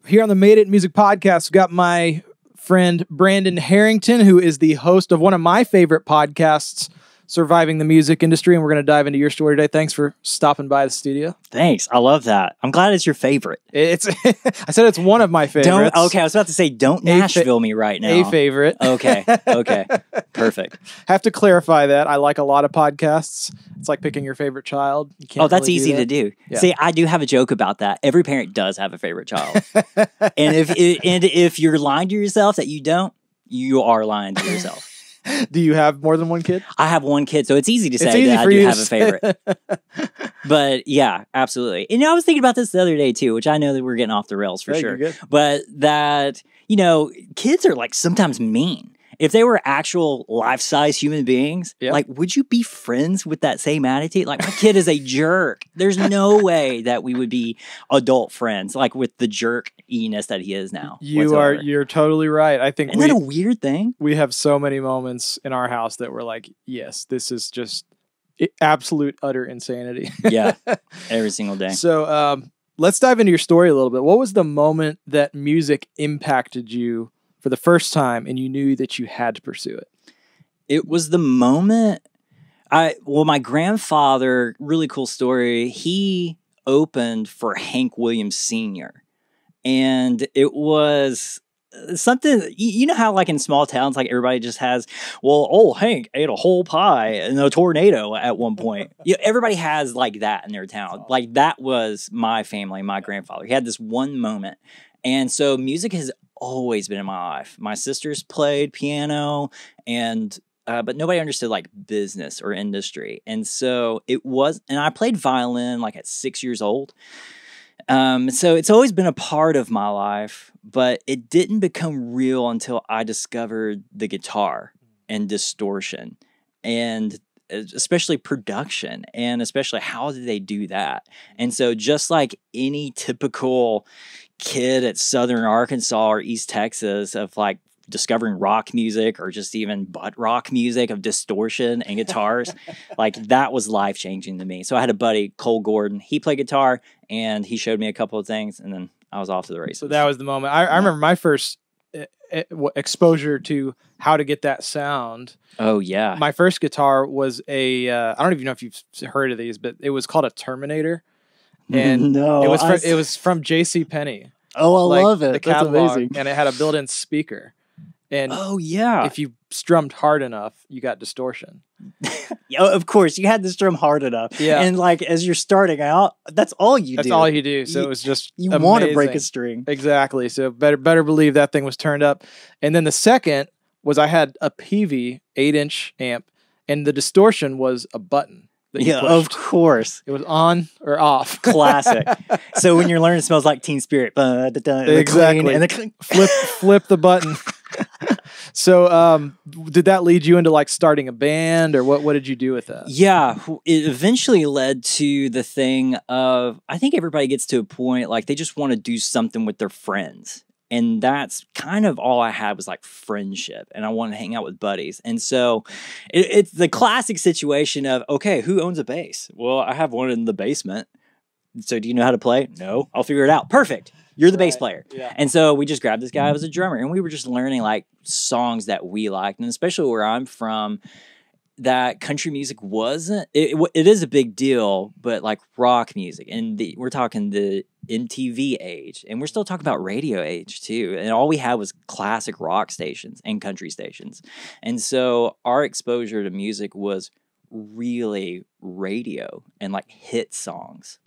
Here on the Made It Music Podcast, we've got my friend Brandon Harrington, who is the host of one of my favorite podcasts, Surviving the Music Industry, and we're going to dive into your story today. Thanks for stopping by the studio. Thanks. I love that. I'm glad it's your favorite. It's I said it's one of my favorites. Okay, I was about to say, don't Nashville me right now. A favorite. Okay. Perfect. Have to clarify that. I like a lot of podcasts. It's like picking your favorite child. You can't that's really easy to do. Yeah. See, I do have a joke about that. Every parent does have a favorite child. and if you're lying to yourself that you don't, you are lying to yourself. Do you have more than one kid? I have one kid, so it's easy to say that I do have a favorite. But yeah, absolutely. And I was thinking about this the other day too, which I know that we're getting off the rails for sure. But that, kids are like sometimes mean. If they were actual life-size human beings, like, would you be friends with that same attitude? Like, my kid is a jerk. There's no way that we would be adult friends, like with the jerk-iness that he is now. You're totally right. I think Isn't that a weird thing? We have so many moments in our house that we're like, yes, this is just absolute, utter insanity. Yeah, every single day. So let's dive into your story a little bit. What was the moment that music impacted you for the first time and you knew that you had to pursue it? It was the moment my grandfather, really cool story, he opened for Hank Williams Sr. And it was something, you know how like in small towns, like everybody just has, Hank ate a whole pie in a tornado at one point. Everybody has like that in their town. Like that was my family, my grandfather. He had this one moment. And so music has always been in my life. My sisters played piano, and but nobody understood like business or industry. And so and I played violin like at 6 years old. So it's always been a part of my life, but it didn't become real until I discovered the guitar and distortion, and especially production, and especially how do they do that. And so just like any typical kid at Southern Arkansas or East Texas of like discovering rock music or just even butt rock music of distortion and guitars, like that was life-changing to me. So I had a buddy, Cole Gordon, he played guitar and he showed me a couple of things and then I was off to the races. So that was the moment. I remember my first exposure to how to get that sound. Oh yeah. My first guitar was I don't even know if you've heard of these, but it was called a Terminator. And it was from JCPenney. Oh, I love it. The catalog, and it had a built-in speaker. And if you strummed hard enough, you got distortion. Of course, you had to strum hard enough. Yeah. And like as you're starting out, that's all you do. That's all you do. So it was just you want to break a string. Exactly. So better believe that thing was turned up. And then the second was I had a PV 8-inch amp, and the distortion was a button. Yeah, of course. It was on or off. Classic. So when you're learning it smells like Teen Spirit. Exactly. And flip the button. So did that lead you into like starting a band, or what did you do with that? Yeah, it eventually led to the thing of, I think everybody gets to a point like they just want to do something with their friends. And that's kind of all I had was like friendship, and I wanted to hang out with buddies. And so it's the classic situation of, okay, who owns a bass? Well, I have one in the basement. So do you know how to play? No, I'll figure it out. Perfect. You're the bass player. Yeah. And so we just grabbed this guy who was a drummer, and we were just learning like songs that we liked. And especially where I'm from, that country music wasn't, it is a big deal, but like rock music, and we're talking the MTV age, and we're still talking about radio age too, and all we had was classic rock stations and country stations. And so our exposure to music was really radio and like hit songs.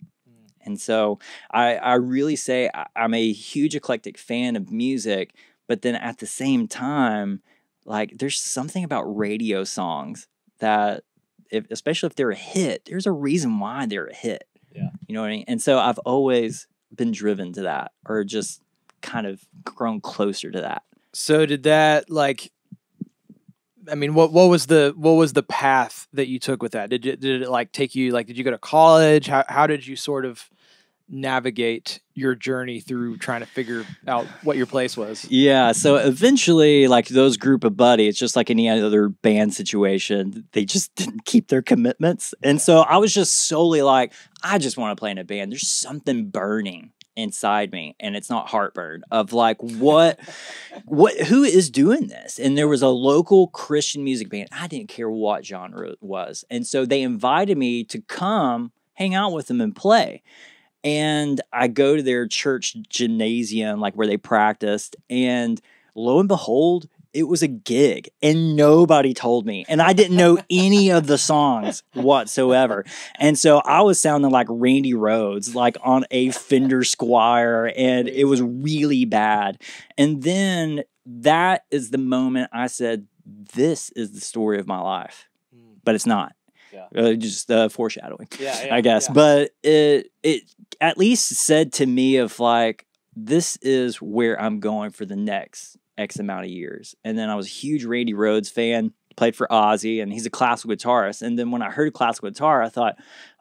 And so I really say I'm a huge eclectic fan of music, but then at the same time, like there's something about radio songs that, especially if they're a hit, there's a reason why they're a hit. Yeah. You know what I mean? And so I've always been driven to that, or just kind of grown closer to that. So did that, like, I mean, what was the path that you took with that? Did it like take you, like, did you go to college? How did you sort of navigate your journey through trying to figure out what your place was? Yeah, so eventually, like those group of buddies, just like any other band situation, they just didn't keep their commitments. And so I was just solely like, I just want to play in a band. There's something burning inside me, and it's not heartburn of like who is doing this. And there was a local Christian music band. I didn't care what genre it was, and so they invited me to come hang out with them and play. And I go to their church gymnasium, like where they practiced, and lo and behold, it was a gig, and nobody told me. And I didn't know any of the songs whatsoever. And so I was sounding like Randy Rhoads, like on a Fender Squier, and it was really bad. And then that is the moment I said, this is the story of my life. But it's not. Yeah. Just foreshadowing, I guess. Yeah. But it at least said to me of like, this is where I'm going for the next X amount of years. And then I was a huge Randy Rhoads fan, played for Ozzy, and he's a classical guitarist. And then when I heard classical guitar, I thought,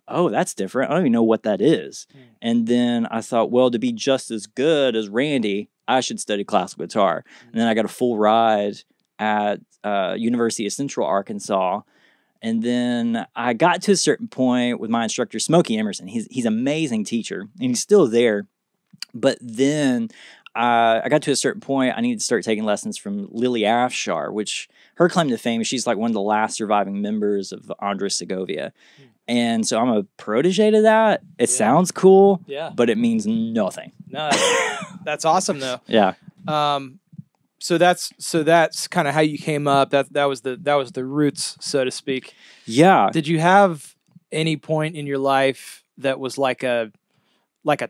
oh, that's different. I don't even know what that is. And then I thought, well, to be just as good as Randy, I should study classical guitar. And then I got a full ride at University of Central Arkansas. And then I got to a certain point with my instructor, Smokey Emerson. He's an amazing teacher, and he's still there. But then I got to a certain point, I needed to start taking lessons from Lily Afshar, which her claim to fame is she's like one of the last surviving members of Andres Segovia. And so I'm a protege to that. It sounds cool, but it means nothing. No, that's awesome though. Yeah. So that's kind of how you came up. That was the roots, so to speak. Yeah. Did you have any point in your life that was like a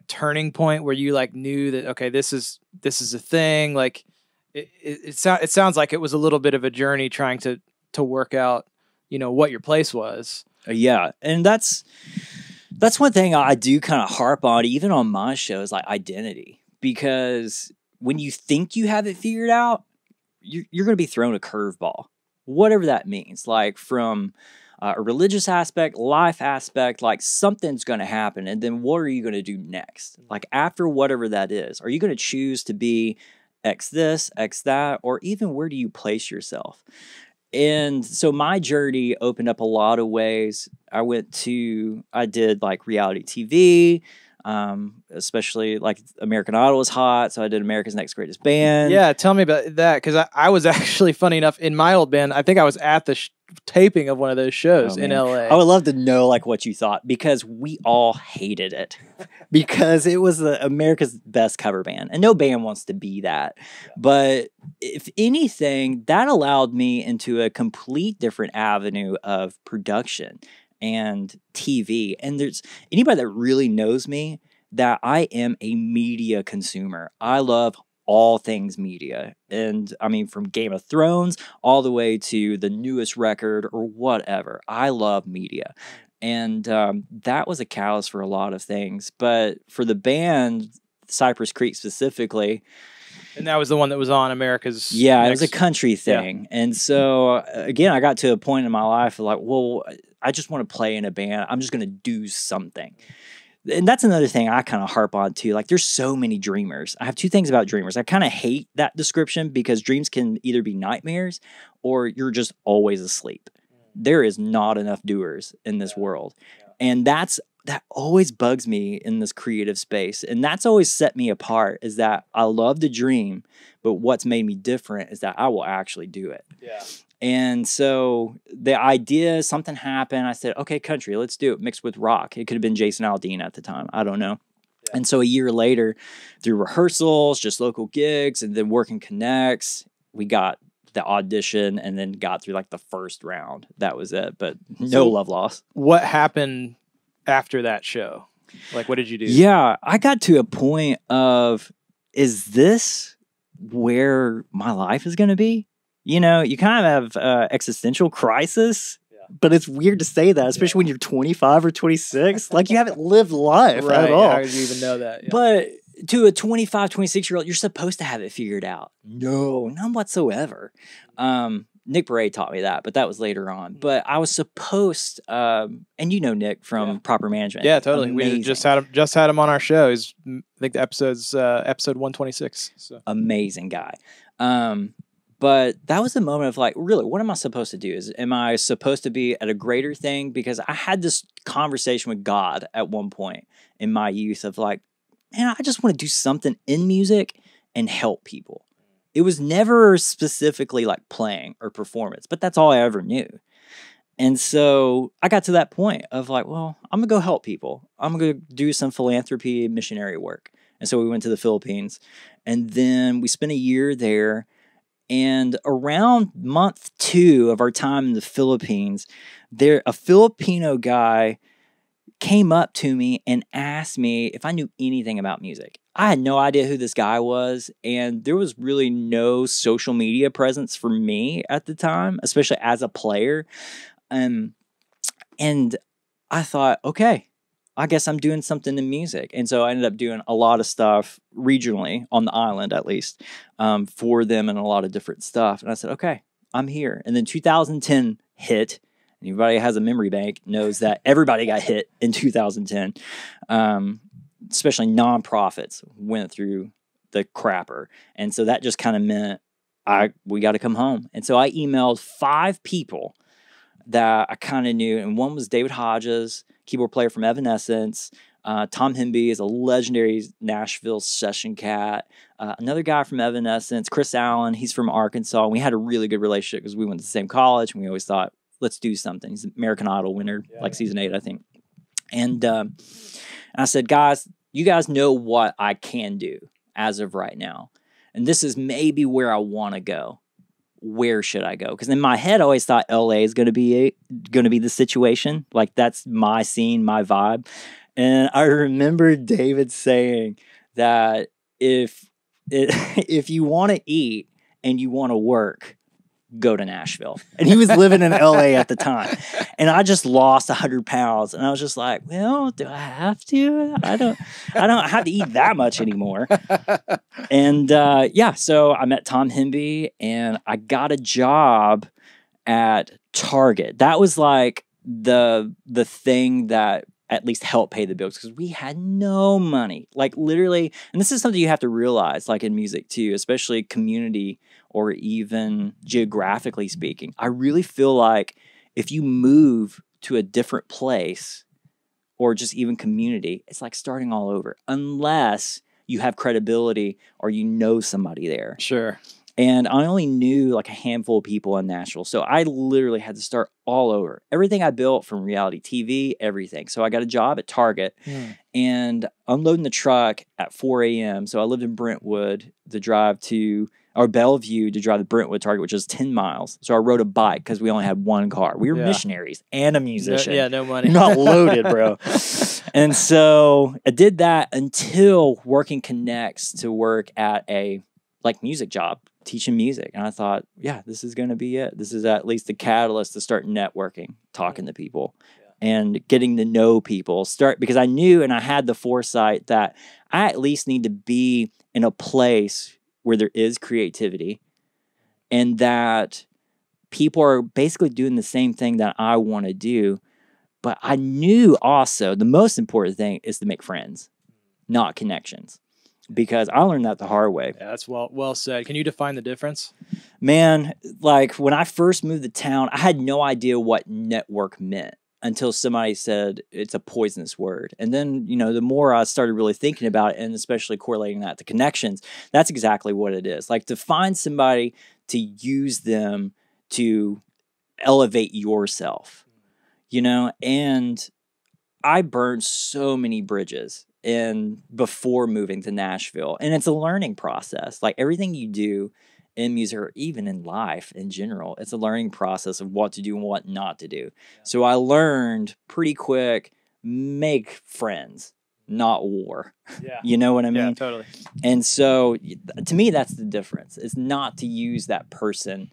turning point where you like knew that, okay, this is a thing? Like it sounds like it was a little bit of a journey trying to work out, what your place was. Yeah. And that's one thing I do kind of harp on, even on my show, is like identity. Because when you think you have it figured out, you're going to be thrown a curveball, whatever that means. Like from a religious aspect, life aspect, like something's going to happen. And then what are you going to do next? Like after whatever that is, are you going to choose to be X this, X that, or even where do you place yourself? And so my journey opened up a lot of ways. I did like reality TV, especially like American Idol was hot. So I did America's Next Greatest Band. Yeah. Tell me about that. Cause I was actually, funny enough, in my old band, I think I was at the taping of one of those shows in LA. I would love to know like what you thought, because we all hated it because it was America's best cover band, and no band wants to be that. Yeah. But if anything, that allowed me into a complete different avenue of production and TV. And there's anybody that really knows me that I am a media consumer. I love all things media. And I mean, from Game of Thrones all the way to the newest record or whatever. I love media. And that was a catalyst for a lot of things. But for the band, Cypress Creek specifically. And that was the one that was on America's It was a country thing. Yeah. And so, again, I got to a point in my life of like, well, I just want to play in a band. I'm just going to do something. And that's another thing I kind of harp on too. Like, there's so many dreamers. I have two things about dreamers. I kind of hate that description because dreams can either be nightmares or you're just always asleep. There is not enough doers in this world. And that always bugs me in this creative space. And that's always set me apart, is that I love to dream, but what's made me different is that I will actually do it. Yeah. And so the idea, something happened. I said, okay, country, let's do it mixed with rock. It could have been Jason Aldean at the time. I don't know. Yeah. And so a year later, through rehearsals, just local gigs, and then working connects, we got the audition and then got through like the first round. That was it. But no love lost. What happened after that show? Like, what did you do? Yeah, I got to a point of, is this where my life is going to be? You know, you kind of have existential crisis, but it's weird to say that, especially when you're 25 or 26. Like, you haven't lived life at all. How did you even know that? Yeah. But to a 25, 26-year-old, you're supposed to have it figured out. No, none whatsoever. Nick Bray taught me that, but that was later on. But I was supposed, and you know Nick from Proper Management. Yeah, totally. Amazing. We just had him on our show. He's, I think the episode's episode 126. So. Amazing guy. But that was the moment of like, really, what am I supposed to do? Am I supposed to be at a greater thing? Because I had this conversation with God at one point in my youth of like, and I just want to do something in music and help people. It was never specifically like playing or performance, but that's all I ever knew. And so I got to that point of like, well, I'm going to go help people. I'm going to do some philanthropy missionary work. And so we went to the Philippines, and then we spent a year there. And around month 2 of our time in the Philippines, a Filipino guy came up to me and asked me if I knew anything about music. I had no idea who this guy was, and there was really no social media presence for me at the time, especially as a player. And I thought, okay, I guess I'm doing something in music. And so I ended up doing a lot of stuff regionally on the island, at least, for them, and a lot of different stuff. And I said, okay, I'm here. And then 2010 hit. Anybody who has a memory bank knows that everybody got hit in 2010. Especially nonprofits went through the crapper. And so that just kind of meant we got to come home. And so I emailed 5 people that I kind of knew. And one was David Hodges, keyboard player from Evanescence. Tom Hemby is a legendary Nashville session cat. Another guy from Evanescence, Chris Allen, he's from Arkansas. And we had a really good relationship because we went to the same college, and we always thought, let's do something. He's an American Idol winner, season 8, I think. And I said, guys, you guys know what I can do as of right now. And this is maybe where I want to go. Where should I go? Because in my head, I always thought LA is going to be the situation. Like, that's my scene, my vibe. And I remember David saying that if you want to eat and you want to work, go to Nashville. And he was living in LA at the time. And I just lost 100 pounds. And I was just like, well, do I have to? I don't have to eat that much anymore. And so I met Tom Hemby, and I got a job at Target. That was like the thing that at least helped pay the bills, because we had no money. Like, literally, and this is something you have to realize, like in music too, especially community or even geographically speaking. I really feel like if you move to a different place or just even community, it's like starting all over, unless you have credibility or you know somebody there. Sure. And I only knew like a handful of people in Nashville. So I literally had to start all over. Everything I built from reality TV, everything. So I got a job at Target and unloading the truck at 4 a.m. So I lived in Brentwood Bellevue to drive to Brentwood Target, which is 10 miles. So I rode a bike because we only had one car. We were missionaries and a musician. No money. You're not loaded, bro. And so I did that until working connects to work at a music job, teaching music. And I thought, yeah, this is going to be it. This is at least the catalyst to start networking, talking to people and getting to know people. Because I knew, and I had the foresight that I at least need to be in a place where there is creativity and that people are basically doing the same thing that I want to do. But I knew also the most important thing is to make friends, not connections. Because I learned that the hard way. Yeah, that's well said. Can you define the difference? Man, like when I first moved to town, I had no idea what network meant until somebody said it's a poisonous word. And then, the more I started really thinking about it, and especially correlating that to connections, that's exactly what it is. Like, to find somebody to use them to elevate yourself, and I burned so many bridges before moving to Nashville. And it's a learning process. Like, everything you do in music or even in life in general, it's a learning process of what to do and what not to do. Yeah. So I learned pretty quick, make friends, not war. Yeah. You know what I mean? Yeah, totally. And so to me, that's the difference. It's not to use that person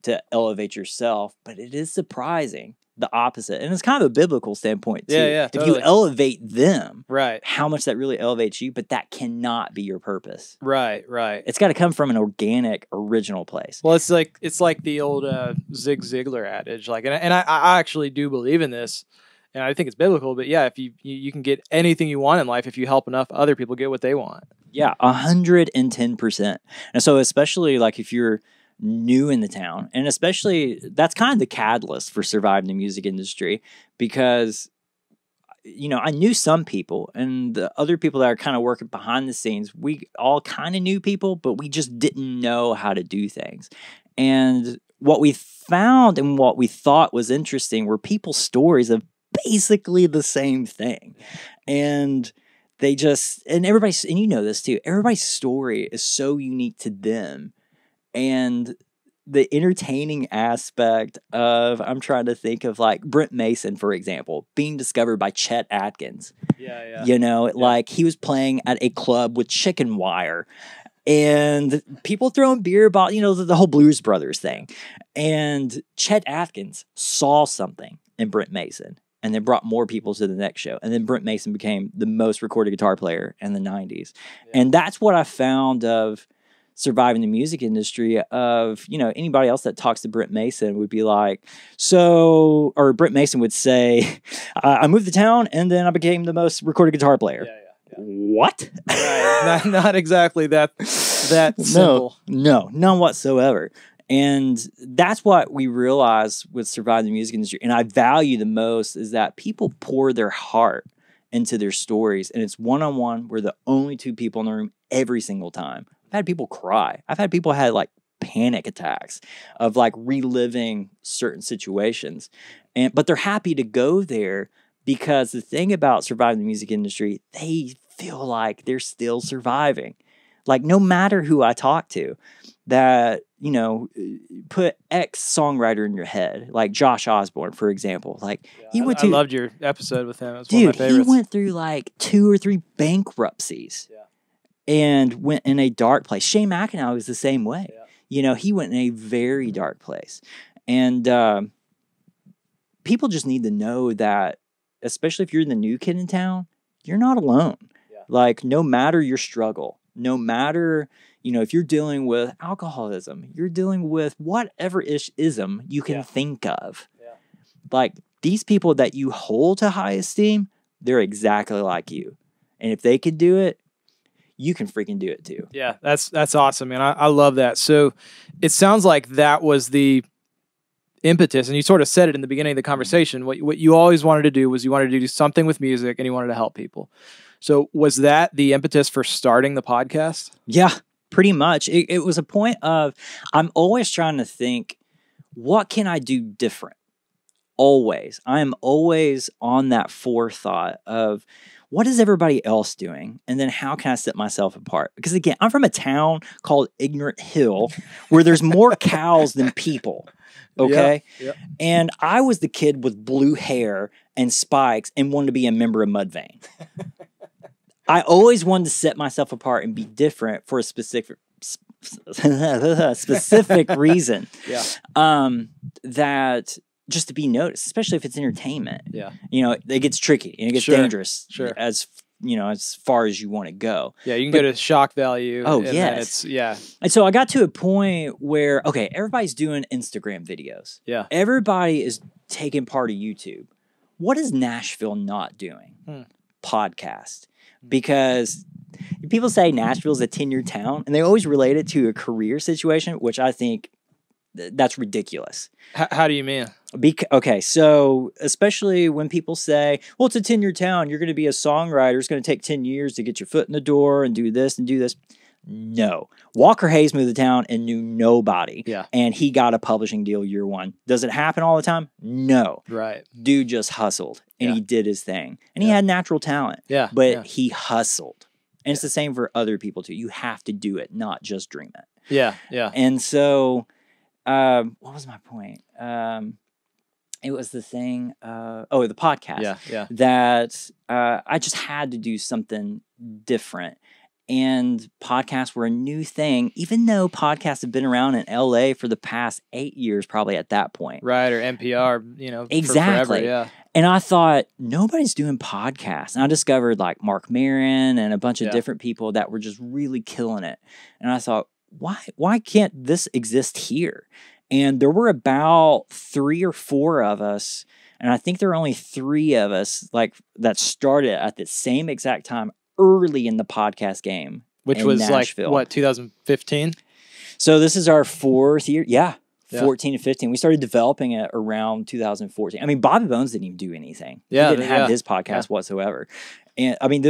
to elevate yourself, but it is surprising. The opposite. And it's kind of a biblical standpoint too. Yeah, totally. If you elevate them, right, how much that really elevates you, but that cannot be your purpose. Right. It's got to come from an organic, original place. Well, it's like the old Zig Ziglar adage. Like, and I actually do believe in this, and I think it's biblical. But yeah, if you can get anything you want in life if you help enough other people get what they want. Yeah, 110%. And so, especially like if you're new in the town, and especially that's kind of the catalyst for surviving the music industry, because I knew some people, and the other people that are kind of working behind the scenes, we all kind of knew people, but we just didn't know how to do things. And what we found and what we thought was interesting were people's stories of basically the same thing. And they just, and everybody's, and you know this too, everybody's story is so unique to them. And the entertaining aspect of, I'm trying to think of like Brent Mason, for example, being discovered by Chet Atkins. Yeah. Like he was playing at a club with chicken wire and people throwing beer bottles, the whole Blues Brothers thing. And Chet Atkins saw something in Brent Mason and then brought more people to the next show. And then Brent Mason became the most recorded guitar player in the 90s. Yeah. And that's what I found of surviving the music industry of, anybody else that talks to Brent Mason would be like, or Brent Mason would say, I moved to town and then I became the most recorded guitar player. Yeah. What? Right. not exactly that simple. No, none whatsoever. And that's what we realize with surviving the music industry. And I value the most is that people pour their heart into their stories. And it's one-on-one. We're the only two people in the room every single time. I've had people cry. I've had people had like panic attacks of like reliving certain situations. But they're happy to go there because the thing about surviving the music industry, they feel like they're still surviving. Like no matter who I talk to that, put X songwriter in your head, like Josh Osborne, for example. Like I loved your episode with him. It was one of my favorites. He went through like 2 or 3 bankruptcies. Yeah. And went in a dark place. Shane McAnally was the same way. Yeah. He went in a very dark place. And people just need to know that, especially if you're the new kid in town, you're not alone. Yeah. Like, no matter your struggle, no matter, if you're dealing with alcoholism, you're dealing with whatever ism you can think of. Yeah. Like, these people that you hold to high esteem, they're exactly like you. And if they can do it, you can freaking do it too. Yeah, that's awesome, man. I love that. So it sounds like that was the impetus, and you sort of said it in the beginning of the conversation. What you always wanted to do was you wanted to do something with music and you wanted to help people. So was that the impetus for starting the podcast? Yeah, pretty much. It was a point of, I'm always trying to think, what can I do different? Always. I am always on that forethought of, what is everybody else doing? And then how can I set myself apart? Because again, I'm from a town called Ignorant Hill where there's more cows than people. Okay. Yep. And I was the kid with blue hair and spikes and wanted to be a member of Mudvayne. I always wanted to set myself apart and be different for a specific reason. Yeah. That just to be noticed, especially if it's entertainment. Yeah. It gets tricky and it gets dangerous as far as you want to go. Yeah, you can go to shock value. Oh, yes. And so I got to a point where, okay, everybody's doing Instagram videos. Yeah. Everybody is taking part of YouTube. What is Nashville not doing? Podcast. Because people say Nashville's a 10-year town, and they always relate it to a career situation, which I think that's ridiculous. How do you mean? Okay, so especially when people say, well, it's a 10-year town, you're going to be a songwriter, it's going to take 10 years to get your foot in the door and do this and do this. No. Walker Hayes moved to town and knew nobody. Yeah. And he got a publishing deal year 1. Does it happen all the time? No. Right. Dude just hustled and he did his thing. And he had natural talent. Yeah. But he hustled. And it's the same for other people too. You have to do it, not just dream it. Yeah. Yeah. And so what was my point? It was the thing, the podcast, that I just had to do something different. And podcasts were a new thing, even though podcasts have been around in LA for the past 8 years, probably at that point. Right, or NPR, exactly. For forever, yeah. And I thought, nobody's doing podcasts. And I discovered like Mark Maron and a bunch of different people that were just really killing it. And I thought, why can't this exist here? And there were about 3 or 4 of us, and I think there were only 3 of us like that started at the same exact time early in the podcast game. Which was Nashville. Like, what, 2015? So this is our 4th year. Yeah, 14 and 15. We started developing it around 2014. I mean, Bobby Bones didn't even do anything. Yeah, he didn't have his podcast yeah. whatsoever. And I mean,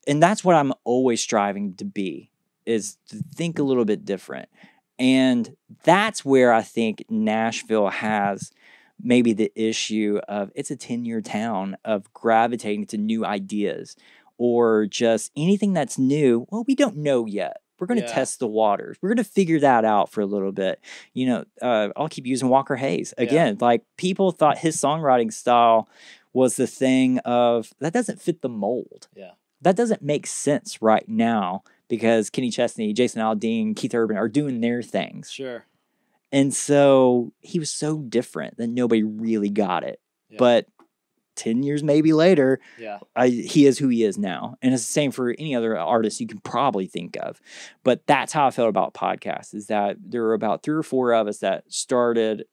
and that's what I'm always striving to be, is to think a little bit different. And that's where I think Nashville has maybe the issue of, it's a 10-year town of gravitating to new ideas or just anything that's new. Well, we don't know yet. We're going to test the waters. We're going to figure that out for a little bit. You know, I'll keep using Walker Hayes. Again, like, people thought his songwriting style was the thing of, that doesn't fit the mold. Yeah. That doesn't make sense right now because Kenny Chesney, Jason Aldean, Keith Urban are doing their things. Sure. And so he was so different that nobody really got it. Yeah. But 10 years maybe later, yeah, he is who he is now. And it's the same for any other artist you can probably think of. But that's how I felt about podcasts, is that there were about 3 or 4 of us that started.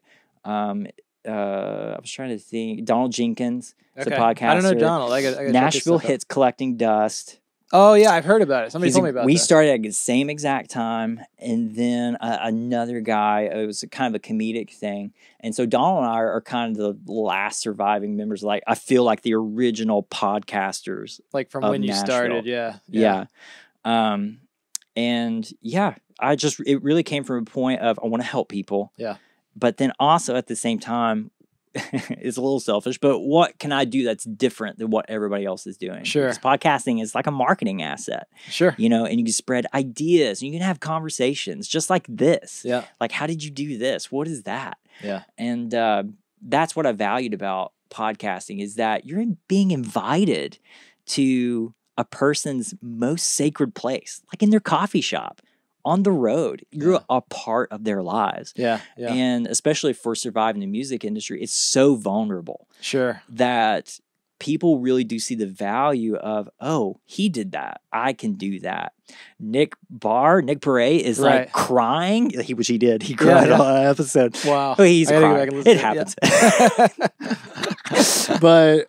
I was trying to think. Donald Jenkins is a podcaster. I don't know Donald. I got Nashville Hits Collecting Dust. Oh, yeah, I've heard about it. Somebody told me about it. We started at the same exact time, and then another guy, it was kind of a comedic thing. And so Donald and I are kind of the last surviving members, like, I feel like the original podcasters. Like from when you started, yeah. And yeah, it really came from a point of, I want to help people. Yeah. But then also at the same time, it's a little selfish, but what can I do that's different than what everybody else is doing? Sure. Because podcasting is like a marketing asset. Sure. You know, and you can spread ideas and you can have conversations just like this. Yeah. Like, how did you do this? What is that? Yeah. And that's what I valued about podcasting, is that you're being invited to a person's most sacred place, like in their coffee shop, on the road. You're a part of their lives. Yeah, yeah. And especially for surviving the music industry, it's so vulnerable. Sure. That people really do see the value of, oh, he did that, I can do that. Nick Pare is like crying. He did. He cried on an episode. Wow. Oh, he's crying. It happens. But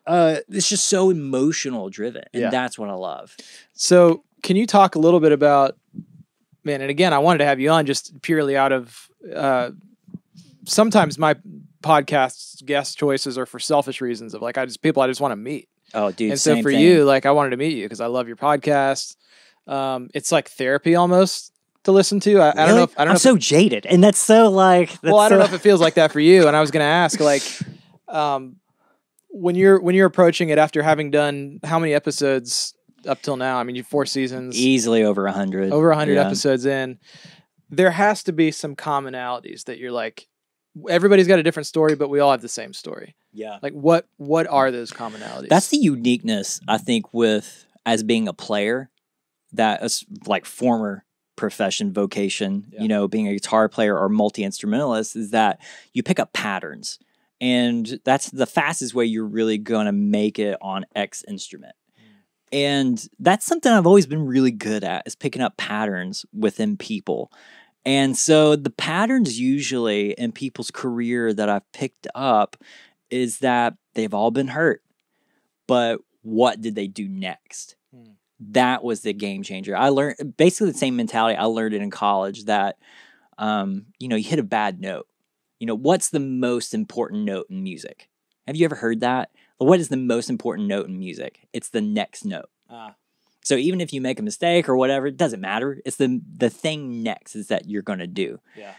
it's just so emotional driven. And that's what I love. So can you talk a little bit about, man, and again, I wanted to have you on just purely out of, sometimes my podcast guest choices are for selfish reasons of, like, people I just want to meet. Oh, dude. And so for you, like, I wanted to meet you because I love your podcast. It's like therapy almost to listen to. I don't know if I'm so jaded, and that's so like. I don't know if it feels like that for you. And I was going to ask, like, when you're approaching it after having done how many episodes up till now? I mean, you've 4 seasons, easily over 100, episodes in. There has to be some commonalities that you're like, everybody's got a different story, but we all have the same story. Yeah. Like, what are those commonalities? That's the uniqueness, I think, with as being a player, that is like former profession, vocation, you know, being a guitar player or multi-instrumentalist, is that you pick up patterns. And that's the fastest way you're really going to make it on X instrument. And that's something I've always been really good at, is picking up patterns within people. And so the patterns usually in people's career that I've picked up is that they've all been hurt. But what did they do next? That was the game changer. I learned basically the same mentality. I learned it in college, that, you know, you hit a bad note. You know, what's the most important note in music? Have you ever heard that? What is the most important note in music? It's the next note. So even if you make a mistake or whatever, it doesn't matter. It's the thing next is that you're going to do. Yeah.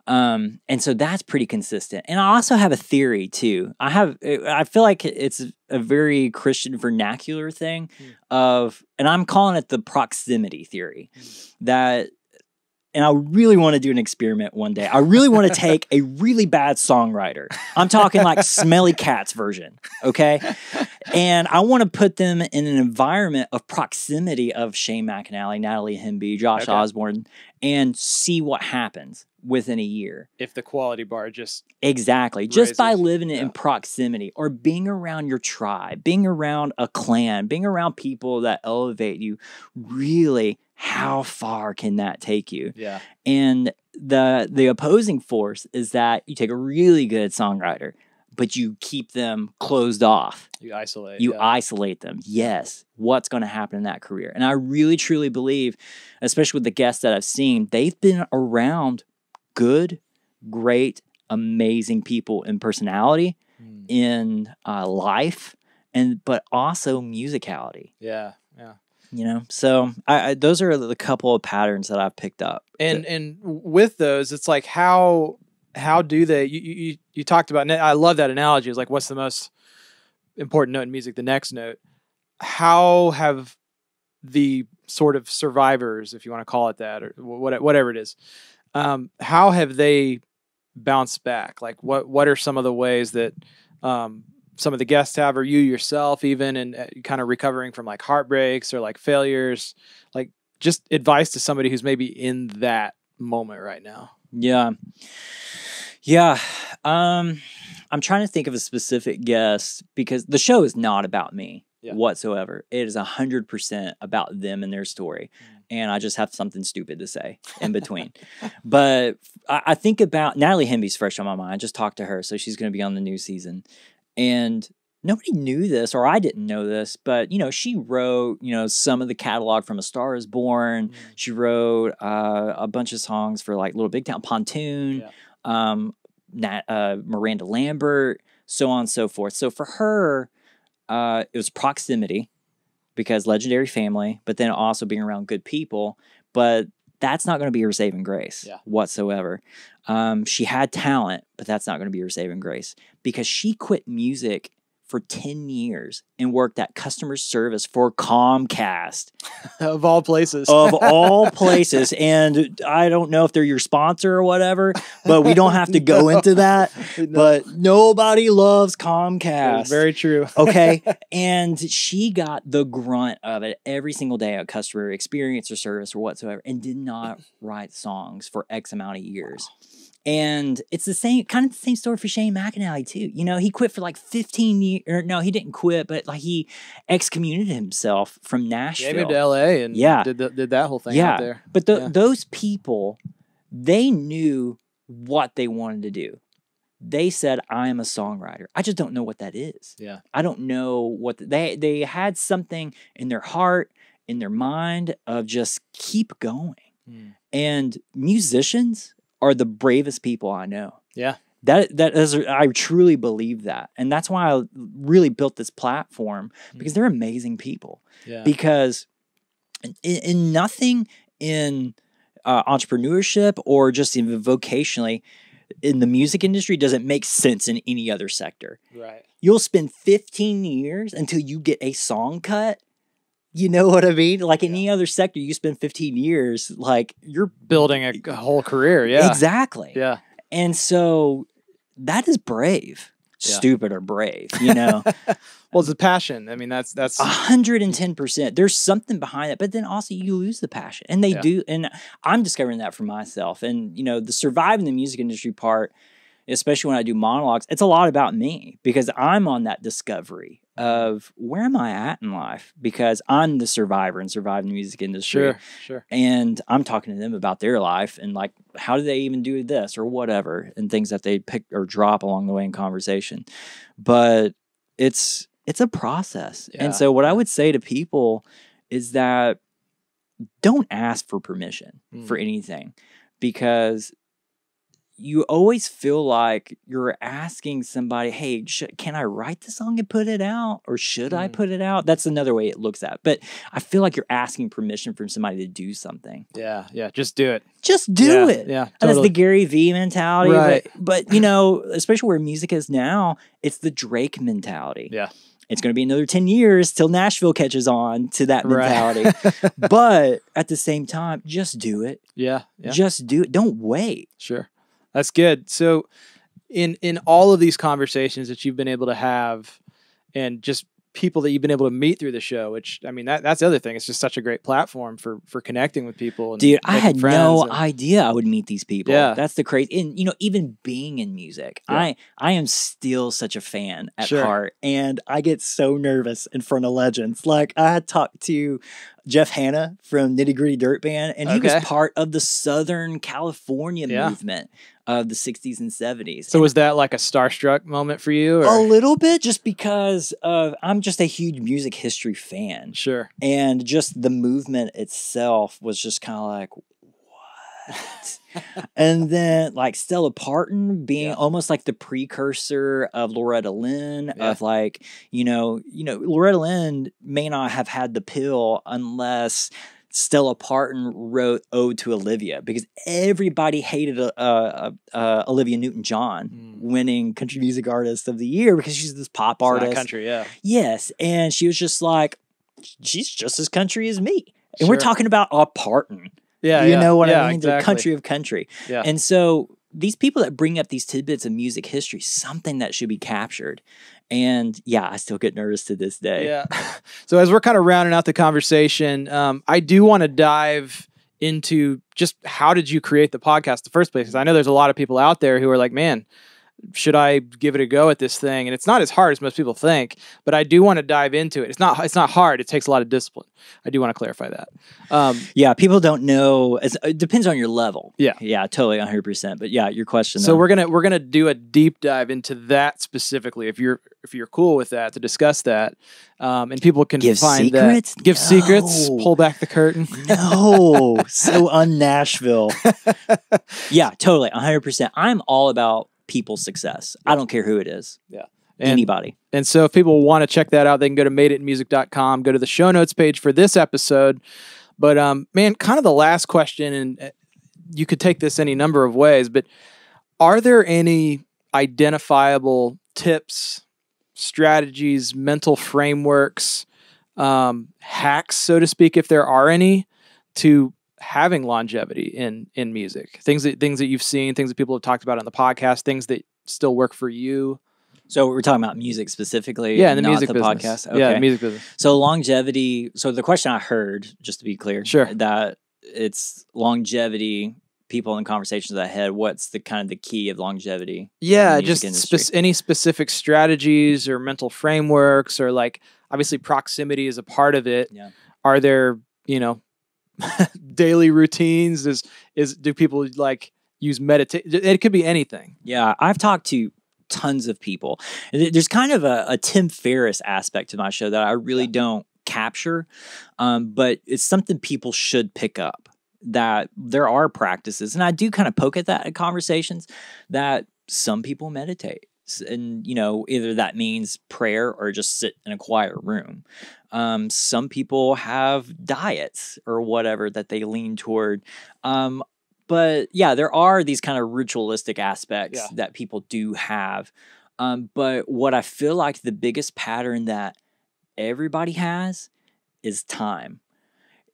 And so that's pretty consistent. And I also have a theory too. I feel like it's a very Christian vernacular thing of, and I'm calling it the proximity theory, that, and I really want to do an experiment one day. I really want to take a really bad songwriter. I'm talking like Smelly Cat's version, okay? And I want to put them in an environment of proximity of Shane McAnally, Natalie Hemby, Josh Osborne, and see what happens within a year. If the quality bar just exactly raises. Just by living in proximity, or being around your tribe, being around a clan, being around people that elevate you, really, how far can that take you? Yeah. And the opposing force is that you take a really good songwriter, but you keep them closed off. You isolate. You isolate them. Yes. What's going to happen in that career? And I really, truly believe, especially with the guests that I've seen, they've been around good, great, amazing people in personality, in life, but also musicality. Yeah, yeah. You know, so those are the couple of patterns that I've picked up. And with those, it's like how do they? You talked about. I love that analogy. It's like, what's the most important note in music? The next note. How have the sort of survivors, if you want to call it that, or whatever it is, how have they bounced back? Like, what are some of the ways that some of the guests have, or you yourself even, and kind of recovering from like heartbreaks or like failures, like just advice to somebody who's maybe in that moment right now? Yeah. I'm trying to think of a specific guest because the show is not about me whatsoever. It is 100% about them and their story. And I just have something stupid to say in between. But I think about Natalie Hemby's fresh on my mind. I just talked to her. So she's going to be on the new season. And nobody knew this, or I didn't know this, but, you know, she wrote, you know, some of the catalog from A Star Is Born. She wrote a bunch of songs for like Little Big Town, Pontoon, Miranda Lambert, so on and so forth. So for her, it was proximity because legendary family, but then also being around good people. But that's not going to be her saving grace whatsoever. She had talent, but that's not going to be her saving grace because she quit music for 10 years and worked at customer service for Comcast. Of all places. Of all places. And I don't know if they're your sponsor or whatever, but we don't have to go into that. But nobody loves Comcast. Very true. Okay. And she got the grunt of it every single day at customer experience or service or whatsoever and did not write songs for X amount of years. And it's the same story for Shane McAnally too. You know, he quit for like 15 years. Or no, he didn't quit, but like he excommunicated himself from Nashville. He moved to LA and did that whole thing out there. But those people, they knew what they wanted to do. They said, I am a songwriter. I just don't know what that is. Yeah. I don't know what they had something in their heart, in their mind of just keep going. And musicians are the bravest people I know. Yeah. That is, I truly believe that. And that's why I really built this platform because they're amazing people. Yeah. Because in nothing in entrepreneurship or just even vocationally in the music industry doesn't make sense in any other sector. Right. You'll spend 15 years until you get a song cut. You know what I mean? Like in any other sector, you spend 15 years, like you're building a whole career. Yeah, exactly. Yeah. And so that is brave, stupid or brave, you know? Well, it's a passion. I mean, that's 110%. There's something behind it, but then also you lose the passion and they do. And I'm discovering that for myself. And, you know, the surviving the music industry part, especially when I do monologues, it's a lot about me because I'm on that discovery of where am I at in life because I'm the survivor and surviving the music industry. Sure. And I'm talking to them about their life and like, how do they even do this or whatever and things that they pick or drop along the way in conversation. But it's a process. Yeah. And so what I would say to people is that don't ask for permission for anything because you always feel like you're asking somebody, hey, can I write the song and put it out? Or should I put it out? That's another way it looks at. But I feel like you're asking permission from somebody to do something. Yeah. Just do it. Just do it. Yeah. And that's the Gary Vee mentality. Right. But, you know, especially where music is now, it's the Drake mentality. Yeah. It's going to be another 10 years till Nashville catches on to that mentality. Right. But at the same time, just do it. Yeah. Just do it. Don't wait. Sure. That's good. So in all of these conversations that you've been able to have and just people that you've been able to meet through the show, which, I mean, that's the other thing. It's just such a great platform for connecting with people. And dude, I had no idea I would meet these people. Yeah. That's the crazy. And, you know, even being in music, I am still such a fan at heart. And I get so nervous in front of legends. Like, I had talked to Jeff Hanna from Nitty Gritty Dirt Band, and he was part of the Southern California movement of the 60s and 70s. So was that like a starstruck moment for you? Or? A little bit, just because I'm just a huge music history fan. Sure. And just the movement itself was just kind of like, And then like Stella Parton being almost like the precursor of Loretta Lynn of like, Loretta Lynn may not have had the pill unless Stella Parton wrote Ode to Olivia, because everybody hated Olivia Newton-John winning Country Music Artist of the Year because she's this pop artist. Country, yeah. Yes. And she was just like, she's just as country as me. And we're talking about a Parton. Yeah, you know what I mean? Exactly. The country of country. Yeah. And so these people that bring up these tidbits of music history, something that should be captured. And yeah, I still get nervous to this day. Yeah. So as we're kind of rounding out the conversation, I do want to dive into just how did you create the podcast in the first place? Because I know there's a lot of people out there who are like, man, should I give it a go at this thing? And it's not as hard as most people think, but I do want to dive into it. It's not hard. It takes a lot of discipline. I do want to clarify that. Yeah, people don't know. It depends on your level. Yeah. Yeah, totally 100%. But yeah, your question. So we're going to do a deep dive into that specifically if you're cool with that, to discuss that. And people can give find secrets? that. Give secrets, pull back the curtain. No, so un-Nashville. Yeah, totally 100%. I'm all about people's success. I don't care who it is. Yeah. Anybody. And so if people want to check that out, they can go to madeitmusic.com, go to the show notes page for this episode. But man, kind of the last question, and you could take this any number of ways, but are there any identifiable tips, strategies, mental frameworks, hacks, so to speak, if there are any, to having longevity in music? Things that you've seen, things that people have talked about on the podcast, things that still work for you. So we're talking about music specifically, yeah, in the not music the business. podcast. Okay. Yeah, the music business. So longevity. So the question I heard, just to be clear, sure, that it's longevity. People in conversations I had, what's the kind of the key of longevity? Yeah, just any specific strategies or mental frameworks, or like obviously proximity is a part of it. Yeah. Are there daily routines? Do people like use meditation? It could be anything. Yeah, I've talked to tons of people. There's kind of a Tim Ferriss aspect to my show that I really don't capture, but it's something people should pick up. That there are practices, and I do kind of poke at that in conversations, that some people meditate. And, either that means prayer or just sit in a quiet room. Some people have diets or whatever that they lean toward. But yeah, there are these kind of ritualistic aspects that people do have. But what I feel like the biggest pattern that everybody has is time.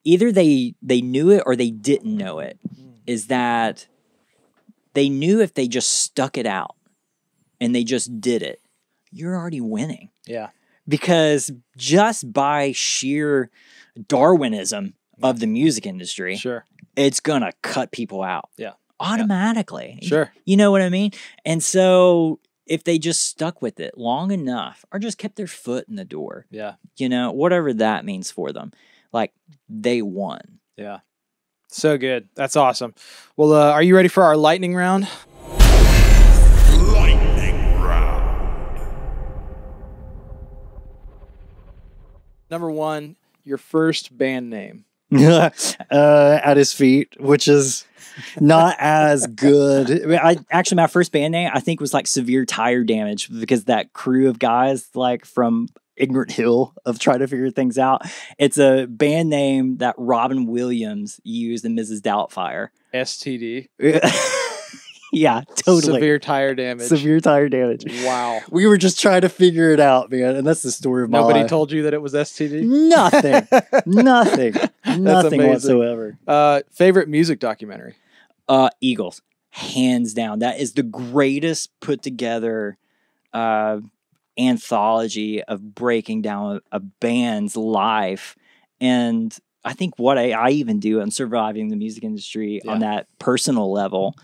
Either they knew it or they didn't know it, is that they knew if they just stuck it out and they just did it, you're already winning. Yeah. Because just by sheer Darwinism of the music industry, sure, it's going to cut people out. Yeah. Automatically. Sure. You know what I mean? And so if they just stuck with it long enough or just kept their foot in the door, whatever that means for them, like they won. Yeah. So good. That's awesome. Well, are you ready for our lightning round? Lightning round. Number one, your first band name. At his feet, which is not as good. Actually, my first band name, I think, was like Severe Tire Damage, because that crew of guys like from Ignorant Hill of trying to figure things out. It's a band name that Robin Williams used in Mrs. Doubtfire. STD. Yeah, totally. Severe tire damage. Severe tire damage. Wow. We were just trying to figure it out, man. And that's the story of my Nobody life. told you that it was STD? Nothing. Nothing. Nothing amazing. whatsoever. Favorite music documentary? Eagles. Hands down. That is the greatest put together anthology of breaking down a band's life. And I think what I even do on surviving the music industry on that personal level.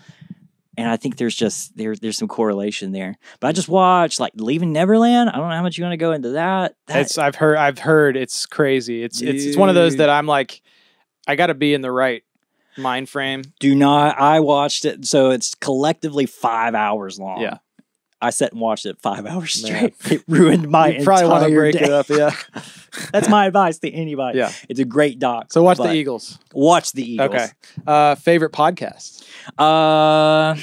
And I think there's there's some correlation there. But I just watched like Leaving Neverland. I don't know how much you want to go into that. I've heard it's crazy. It's one of those that I'm like, I got to be in the right mind frame. I watched it, so it's collectively 5 hours long. Yeah. I sat and watched it 5 hours straight. It ruined my You probably want to entire break day. it up, yeah. That's my advice to anybody. Yeah. It's a great doc. So watch but the Eagles. Watch the Eagles. Okay. Favorite podcast? I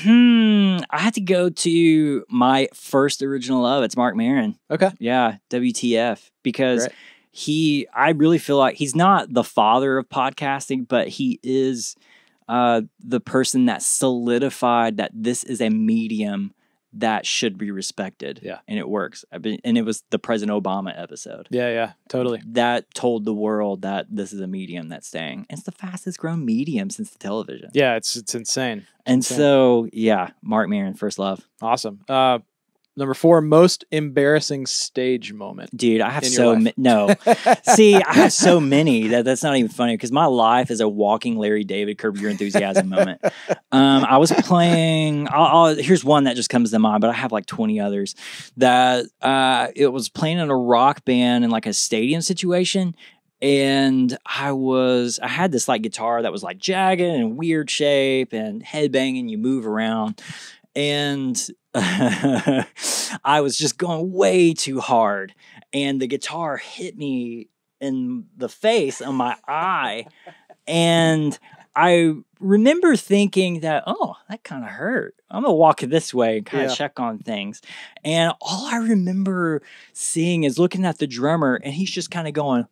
had to go to my first original love. It's Mark Maron. Okay. Yeah, WTF. Because Great. I really feel like he's not the father of podcasting, but he is the person that solidified that this is a medium that should be respected. Yeah. And it works. And it was the President Obama episode. Yeah, totally. That told the world that this is a medium that's staying. It's the fastest growing medium since the television. Yeah, it's insane. And so, yeah, Mark Maron, first love. Awesome. Number 4, most embarrassing stage moment. Dude, I have in your so life. no. See, I have so many that's not even funny because my life is a walking Larry David Curb Your Enthusiasm moment. I was playing. Here's one that just comes to mind, but I have like 20 others. That it was playing in a rock band in like a stadium situation. And I had this like guitar that was like jagged and weird shape and headbanging. You move around. And I was just going way too hard. And the guitar hit me in the face on my eye. And I remember thinking that, oh, that kind of hurt. I'm going to walk this way and kind of check on things. And all I remember seeing is looking at the drummer, and he's just kind of going,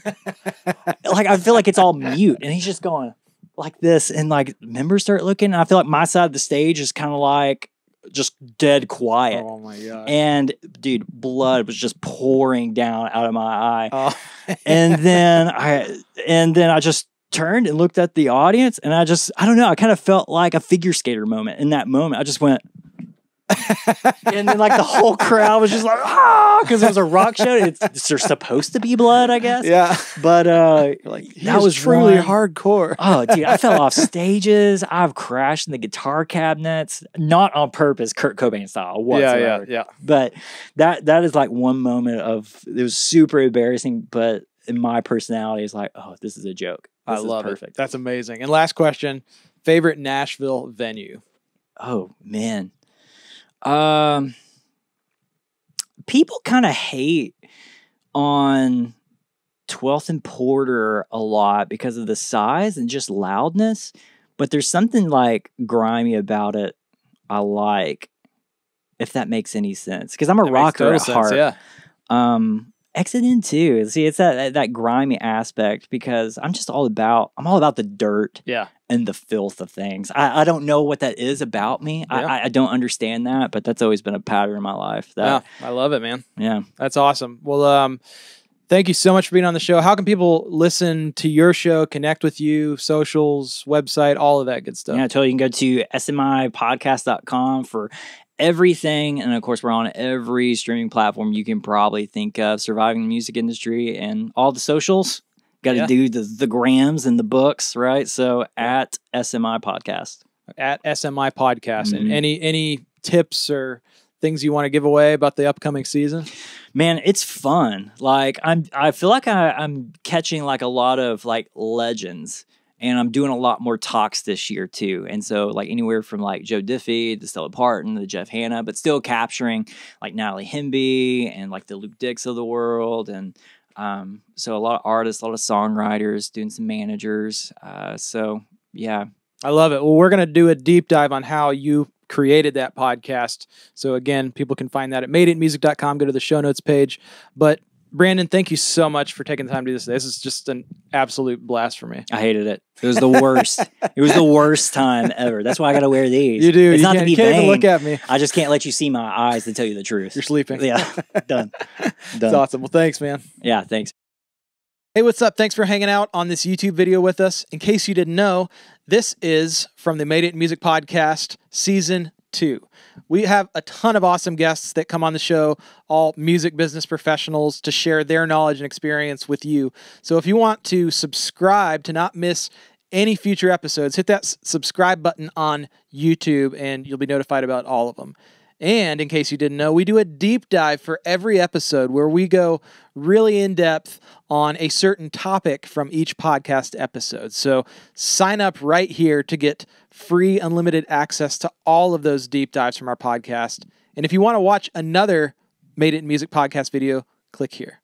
like, I feel like it's all mute. And he's just going like this, and like members start looking, and I feel like my side of the stage is kind of like just dead quiet. Oh my god! And dude, blood was just pouring down out of my eye. Oh. and then I just turned and looked at the audience, and I don't know, I kind of felt like a figure skater moment in that moment. I just went. And then like the whole crowd was just like, because it was a rock show. There's supposed to be blood, I guess. Yeah. But like that was truly one. Hardcore. Oh, dude, I fell off stages. I've crashed in the guitar cabinets, not on purpose, Kurt Cobain style whatsoever. Yeah. But that is like one moment it was super embarrassing, but in my personality is like, oh, this is a joke. This I love is perfect. it. That's amazing. And last question, favorite Nashville venue? Oh, man. People kind of hate on 12th and Porter a lot because of the size and just loudness, but there's something like grimy about it I like, if that makes any sense. Because I'm a rocker at heart. Yeah. Exit in too. See, it's that grimy aspect because I'm all about the dirt. Yeah. And the filth of things. I don't know what that is about me. Yeah. I don't understand that, but that's always been a pattern in my life. Yeah, I love it, man. Yeah. That's awesome. Well, thank you so much for being on the show. How can people listen to your show, connect with you, socials, website, all of that good stuff? Yeah, I told you can go to smipodcast.com for everything. And of course, we're on every streaming platform you can probably think of, surviving the music industry, and all the socials. Got to do the grams and the books, right? So at SMI Podcast. At SMI Podcast. And any tips or things you want to give away about the upcoming season? Man, it's fun. Like I feel like I'm catching like a lot of like legends, and I'm doing a lot more talks this year too. And so like anywhere from like Joe Diffie, the Stella Parton, the Jeff Hanna, but still capturing like Natalie Hemby and like the Luke Dix of the world. And so a lot of artists, a lot of songwriters, doing some managers. So yeah. I love it. Well, we're going to do a deep dive on how you created that podcast. So again, people can find that at madeitmusic.com. Go to the show notes page. But Brandon, thank you so much for taking the time to do this. This is just an absolute blast for me. I hated it. It was the worst. It was the worst time ever. That's why I got to wear these. You do. It's you not to be can't even vain. look at me. I just can't let you see my eyes to tell you the truth. You're sleeping. Yeah. Done. That's awesome. Well, thanks, man. Yeah, thanks. Hey, what's up? Thanks for hanging out on this YouTube video with us. In case you didn't know, this is from the Made It in Music podcast, Season 2. We have a ton of awesome guests that come on the show, all music business professionals, to share their knowledge and experience with you. So if you want to subscribe to not miss any future episodes, hit that subscribe button on YouTube and you'll be notified about all of them. And in case you didn't know, we do a deep dive for every episode where we go really in depth on a certain topic from each podcast episode. So sign up right here to get free unlimited access to all of those deep dives from our podcast. And if you want to watch another Made It in Music podcast video, click here.